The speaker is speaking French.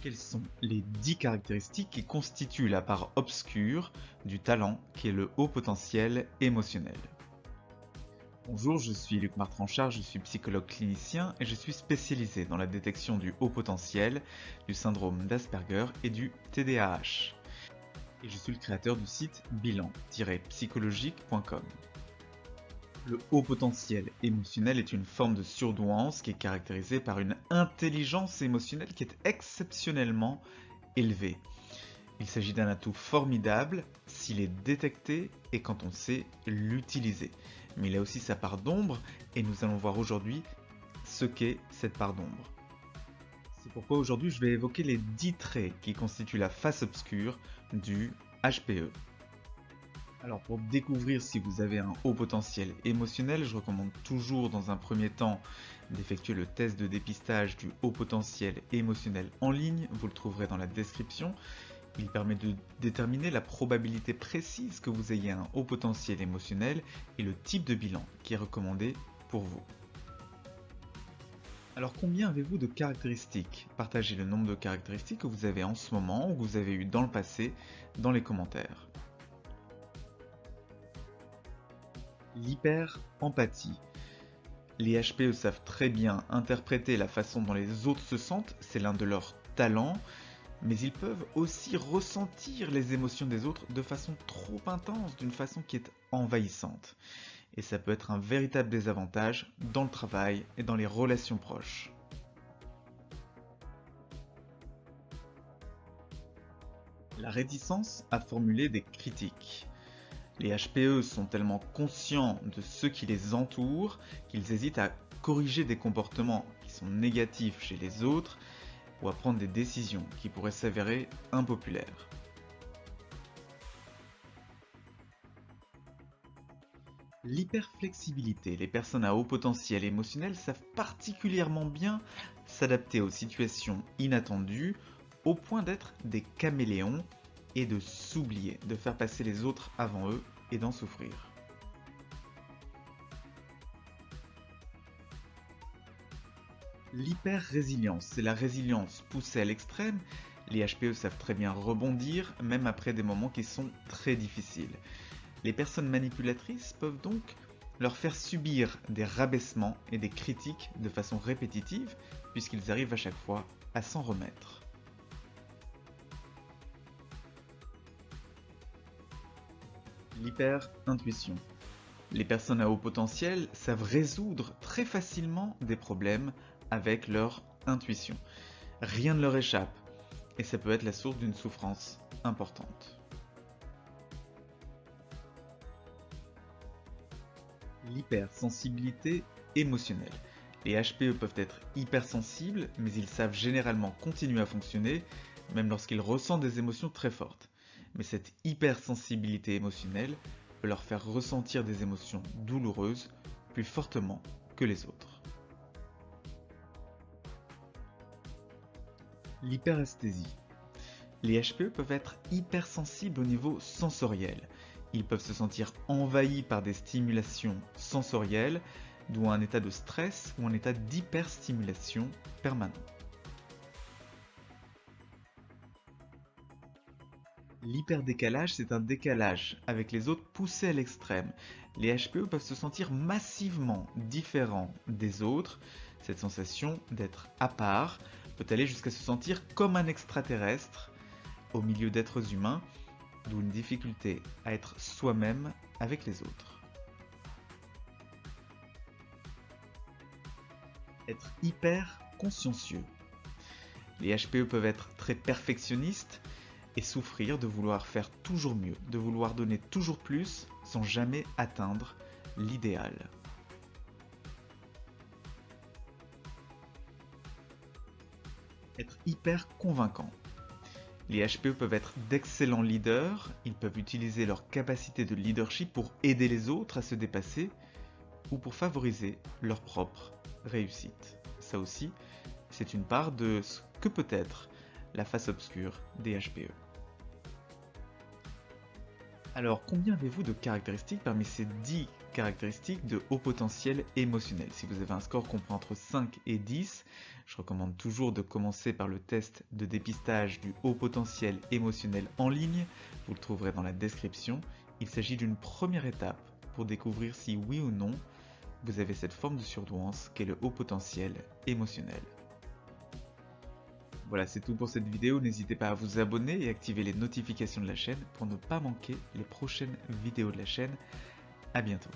Quelles sont les 10 caractéristiques qui constituent la part obscure du talent qui est le haut potentiel émotionnel? Bonjour, je suis Luc Martranchard, je suis psychologue clinicien et je suis spécialisé dans la détection du haut potentiel, du syndrome d'Asperger et du TDAH. Et je suis le créateur du site bilan-psychologique.com. Le haut potentiel émotionnel est une forme de surdouance qui est caractérisée par une intelligence émotionnelle qui est exceptionnellement élevée. Il s'agit d'un atout formidable s'il est détecté et quand on sait l'utiliser. Mais il a aussi sa part d'ombre et nous allons voir aujourd'hui ce qu'est cette part d'ombre. C'est pourquoi aujourd'hui je vais évoquer les 10 traits qui constituent la face obscure du HPE. Alors pour découvrir si vous avez un haut potentiel émotionnel, je recommande toujours dans un premier temps d'effectuer le test de dépistage du haut potentiel émotionnel en ligne, vous le trouverez dans la description. Il permet de déterminer la probabilité précise que vous ayez un haut potentiel émotionnel et le type de bilan qui est recommandé pour vous. Alors combien avez-vous de caractéristiques? Partagez le nombre de caractéristiques que vous avez en ce moment ou que vous avez eu dans le passé dans les commentaires. L'hyper-empathie. Les HPE savent très bien interpréter la façon dont les autres se sentent, c'est l'un de leurs talents, mais ils peuvent aussi ressentir les émotions des autres de façon trop intense, d'une façon qui est envahissante. Et ça peut être un véritable désavantage dans le travail et dans les relations proches. La réticence à formuler des critiques. Les HPE sont tellement conscients de ceux qui les entourent qu'ils hésitent à corriger des comportements qui sont négatifs chez les autres ou à prendre des décisions qui pourraient s'avérer impopulaires. L'hyperflexibilité. Les personnes à haut potentiel émotionnel savent particulièrement bien s'adapter aux situations inattendues au point d'être des caméléons et de s'oublier, de faire passer les autres avant eux et d'en souffrir. L'hyper-résilience, c'est la résilience poussée à l'extrême. Les HPE savent très bien rebondir, même après des moments qui sont très difficiles. Les personnes manipulatrices peuvent donc leur faire subir des rabaissements et des critiques de façon répétitive, puisqu'ils arrivent à chaque fois à s'en remettre. L'hyper-intuition. Les personnes à haut potentiel savent résoudre très facilement des problèmes avec leur intuition. Rien ne leur échappe, et ça peut être la source d'une souffrance importante. L'hypersensibilité émotionnelle. Les HPE peuvent être hypersensibles, mais ils savent généralement continuer à fonctionner, même lorsqu'ils ressentent des émotions très fortes. Mais cette hypersensibilité émotionnelle peut leur faire ressentir des émotions douloureuses plus fortement que les autres. L'hyperesthésie. Les HPE peuvent être hypersensibles au niveau sensoriel. Ils peuvent se sentir envahis par des stimulations sensorielles, d'où un état de stress ou un état d'hyperstimulation permanent. L'hyperdécalage, c'est un décalage avec les autres poussé à l'extrême. Les HPE peuvent se sentir massivement différents des autres. Cette sensation d'être à part peut aller jusqu'à se sentir comme un extraterrestre au milieu d'êtres humains, d'où une difficulté à être soi-même avec les autres. Être hyper consciencieux. Les HPE peuvent être très perfectionnistes et souffrir de vouloir faire toujours mieux, de vouloir donner toujours plus sans jamais atteindre l'idéal. Être hyper convaincant. Les HPE peuvent être d'excellents leaders, ils peuvent utiliser leur capacité de leadership pour aider les autres à se dépasser ou pour favoriser leur propre réussite. Ça aussi, c'est une part de ce que peut être la face obscure des HPE. Alors, combien avez-vous de caractéristiques parmi ces 10 caractéristiques de haut potentiel émotionnel. Si vous avez un score compris entre 5 et 10, je recommande toujours de commencer par le test de dépistage du haut potentiel émotionnel en ligne. Vous le trouverez dans la description. Il s'agit d'une première étape pour découvrir si oui ou non vous avez cette forme de surdouance qu'est le haut potentiel émotionnel. Voilà, c'est tout pour cette vidéo. N'hésitez pas à vous abonner et activer les notifications de la chaîne pour ne pas manquer les prochaines vidéos de la chaîne. À bientôt.